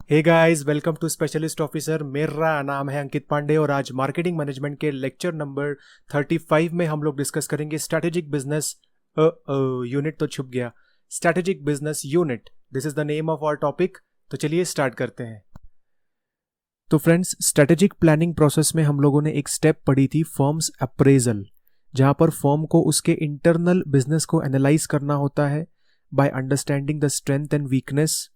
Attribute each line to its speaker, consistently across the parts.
Speaker 1: Hey guys, welcome to specialist officer. मेरा नाम है अंकित पांडे और आज मार्केटिंग मैनेजमेंट के लेक्चर नंबर 35 में हम लोग डिस्कस करेंगे स्ट्रैटेजिक बिजनेस यूनिट। तो छुप गया, strategic business unit, this is the name of our topic. तो चलिए स्टार्ट करते हैं। तो फ्रेंड्स, स्ट्रैटेजिक प्लानिंग प्रोसेस में हम लोगों ने एक स्टेप पढ़ी थी, फर्म्स अप्रेजल, जहां पर फर्म को उसके इंटरनल बिजनेस को एनालाइज करना होता है by understanding the strength and weakness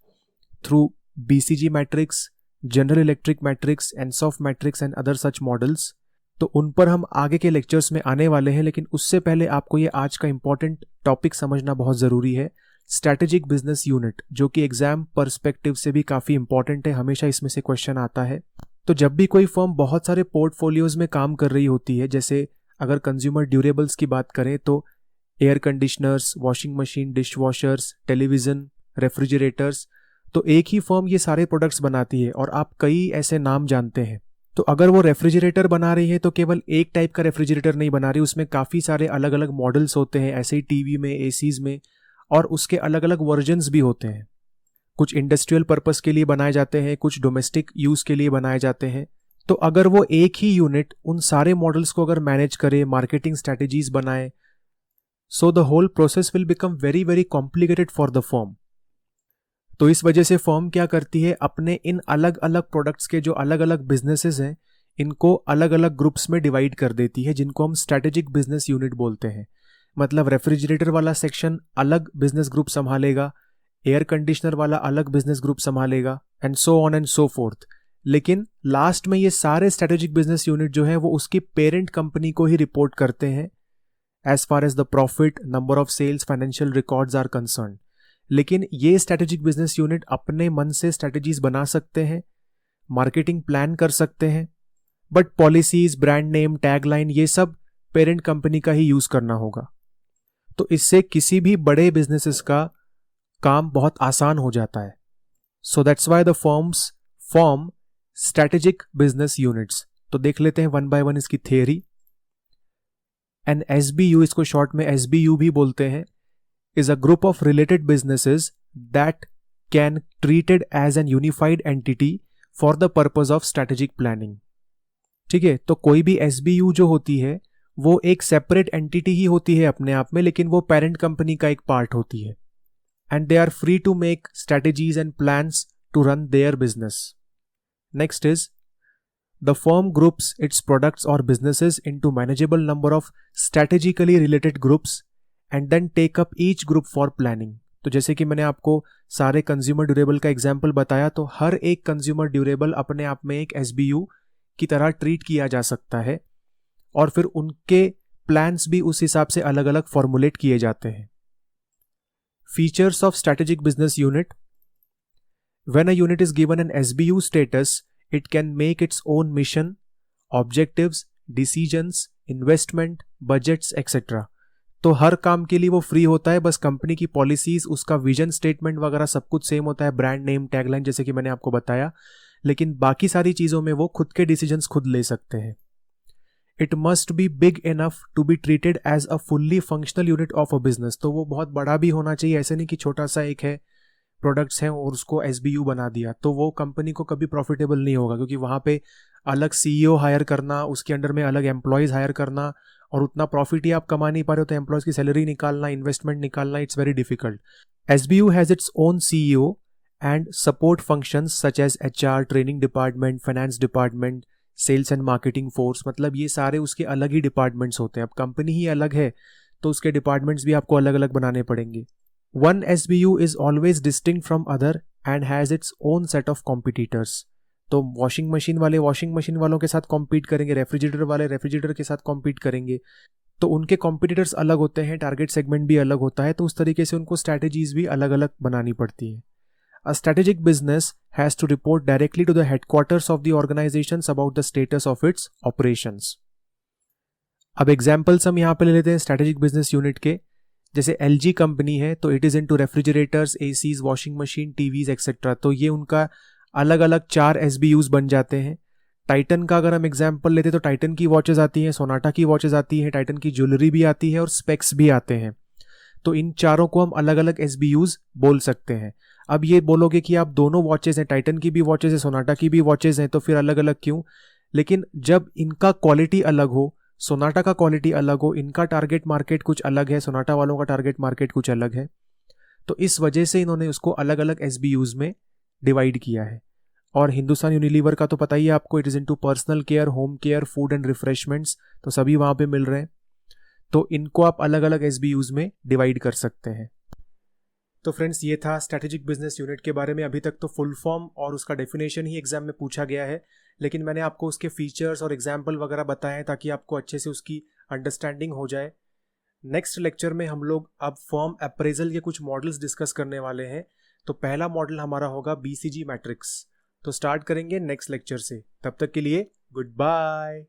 Speaker 1: through BCG matrix, general electric matrix, Ansoff matrix and other such models. तो उन पर हम आगे के लेक्चर्स में आने वाले हैं, लेकिन उससे पहले आपको ये आज का इंपॉर्टेंट टॉपिक समझना बहुत ज़रूरी है, स्ट्रैटेजिक बिजनेस यूनिट, जो कि एग्जाम पर्सपेक्टिव से भी काफ़ी इंपॉर्टेंट है। हमेशा इसमें से क्वेश्चन आता है। तो जब भी कोई फर्म बहुत सारे पोर्टफोलियोज में काम कर रही होती है, जैसे अगर कंज्यूमर ड्यूरेबल्स की बात करें तो air conditioners, washing machine, dish washers, television, refrigerators, तो एक ही फर्म ये सारे प्रोडक्ट्स बनाती है और आप कई ऐसे नाम जानते हैं। तो अगर वो रेफ्रिजरेटर बना रही है तो केवल एक टाइप का रेफ्रिजरेटर नहीं बना रही, उसमें काफ़ी सारे अलग अलग मॉडल्स होते हैं, ऐसे ही टीवी में, एसीज में, और उसके अलग अलग वर्जन्स भी होते हैं। कुछ इंडस्ट्रियल पर्पस के लिए बनाए जाते हैं, कुछ डोमेस्टिक यूज़ के लिए बनाए जाते हैं। तो अगर वो एक ही यूनिट उन सारे मॉडल्स को अगर मैनेज करे, मार्केटिंग स्ट्रैटेजीज बनाए, so the whole process will become very very complicated for the firm. तो इस वजह से फर्म क्या करती है, अपने इन अलग अलग प्रोडक्ट्स के जो अलग अलग बिजनेसेस हैं, इनको अलग अलग ग्रुप्स में डिवाइड कर देती है, जिनको हम स्ट्रैटेजिक बिजनेस यूनिट बोलते हैं। मतलब रेफ्रिजरेटर वाला सेक्शन अलग बिजनेस ग्रुप संभालेगा, एयर कंडीशनर वाला अलग बिजनेस ग्रुप संभालेगा, and so on and so fourth. लेकिन लास्ट में ये सारे स्ट्रैटेजिक बिजनेस यूनिट जो है वो उसकी पेरेंट कंपनी को ही रिपोर्ट करते हैं as far as the profit, number of sales, financial records are concern. लेकिन ये स्ट्रैटेजिक बिजनेस यूनिट अपने मन से स्ट्रैटेजीज बना सकते हैं, मार्केटिंग प्लान कर सकते हैं, but policies, brand name, tagline, ये सब पेरेंट कंपनी का ही यूज करना होगा। तो इससे किसी भी बड़े बिजनेसेस का काम बहुत आसान हो जाता है। So that's why the firms form strategic business units. तो देख लेते हैं वन बाय वन इसकी थियरी। एन SBU, इसको शॉर्ट में SBU भी बोलते हैं, is a group of related businesses that can treated as an unified entity for the purpose of strategic planning। ठीक है, तो कोई भी SBU जो होती है वो एक सेपरेट एंटिटी ही होती है अपने आप में, लेकिन वो पेरेंट कंपनी का एक पार्ट होती है, and they are free to make strategies and plans to run their business. Next is the firm groups its products or businesses into manageable number of strategically related groups and then take up each group for planning। तो जैसे कि मैंने आपको सारे consumer durable का example बताया, तो हर एक कंज्यूमर ड्यूरेबल अपने आप में एक SBU की तरह ट्रीट किया जा सकता है और फिर उनके प्लान्स भी उस हिसाब से अलग अलग फॉर्मुलेट किए जाते हैं। Features of strategic business unit: when a unit is given an SBU status, it can make its own mission, objectives, decisions, investment, budgets, etc। तो हर काम के लिए वो फ्री होता है, बस कंपनी की पॉलिसीज, उसका विजन स्टेटमेंट वगैरह सब कुछ सेम होता है, ब्रांड नेम, टैगलाइन, जैसे कि मैंने आपको बताया, लेकिन बाकी सारी चीज़ों में वो खुद के डिसीजंस खुद ले सकते हैं। It must be big enough to be treated as a fully functional unit of a business. तो वो बहुत बड़ा भी होना चाहिए, ऐसे नहीं कि छोटा सा एक है, प्रोडक्ट्स हैं और उसको SBU बना दिया, तो वो कंपनी को कभी प्रॉफिटेबल नहीं होगा, क्योंकि वहाँ पे अलग CEO हायर करना, उसके अंडर में अलग एम्प्लॉयज़ हायर करना, और उतना प्रॉफिट ही आप कमा नहीं पा रहे हो तो एम्प्लॉयज़ की सैलरी निकालना, इन्वेस्टमेंट निकालना, it's very difficult. SBU has its own CEO and support functions such as HR, training department, finance department, sales and marketing force. मतलब ये सारे उसके अलग ही डिपार्टमेंट्स होते हैं। अब कंपनी ही अलग है तो उसके डिपार्टमेंट्स भी आपको अलग अलग बनाने पड़ेंगे। One SBU is always distinct from other and has its own set of competitors। तो वॉशिंग मशीन वाले वॉशिंग मशीन वालों के साथ कॉम्पीट करेंगे, रेफ्रिजरेटर वाले रेफ्रिजरेटर के साथ कॉम्पीट करेंगे, तो उनके कॉम्पिटिटर्स अलग होते हैं, टारगेट सेगमेंट भी अलग होता है, तो उस तरीके से उनको स्ट्रैटेजीज भी अलग अलग बनानी पड़ती है। A strategic business has to report directly to the headquarters of the organisations about the status of its operations. अब एग्जाम्पल्स हम यहाँ पे ले लेते हैं स्ट्रैटेजिक बिजनेस यूनिट के। जैसे LG कंपनी है तो it is into refrigerators, ACs, washing machine, TVs etcetera, तो ये उनका अलग अलग 4 SBUs बन जाते हैं। टाइटन का अगर हम एग्जांपल लेते तो टाइटन की वॉचेस आती हैं, सोनाटा की वॉचेस आती हैं, टाइटन की ज्वेलरी भी आती है और स्पेक्स भी आते हैं। तो इन चारों को हम अलग अलग SBUs बोल सकते हैं। अब ये बोलोगे कि आप दोनों वॉचेज हैं, टाइटन की भी वॉचेज है, सोनाटा की भी वॉचेज हैं, तो फिर अलग अलग क्यों? लेकिन जब इनका क्वालिटी अलग हो, सोनाटा का क्वालिटी अलग हो, इनका टारगेट मार्केट कुछ अलग है, सोनाटा वालों का टारगेट मार्केट कुछ अलग है, तो इस वजह से इन्होंने उसको अलग अलग एसबीयूज में डिवाइड किया है। और हिंदुस्तान यूनिलीवर का तो पता ही है आपको, it is into personal care, home care, food and refreshments, तो सभी वहां पे मिल रहे हैं। तो इनको आप अलग अलग एसबीयूज में डिवाइड कर सकते हैं। तो फ्रेंड्स, ये था स्ट्रैटेजिक बिजनेस यूनिट के बारे में। अभी तक तो फुल फॉर्म और उसका डेफिनेशन ही एग्जाम में पूछा गया है, लेकिन मैंने आपको उसके फीचर्स और एग्जाम्पल वगैरह बताए हैं ताकि आपको अच्छे से उसकी अंडरस्टैंडिंग हो जाए। नेक्स्ट लेक्चर में हम लोग अब फॉर्म अप्रेजल के कुछ मॉडल्स डिस्कस करने वाले हैं। तो पहला मॉडल हमारा होगा बीसीजी मैट्रिक्स। तो स्टार्ट करेंगे नेक्स्ट लेक्चर से। तब तक के लिए गुड बाय।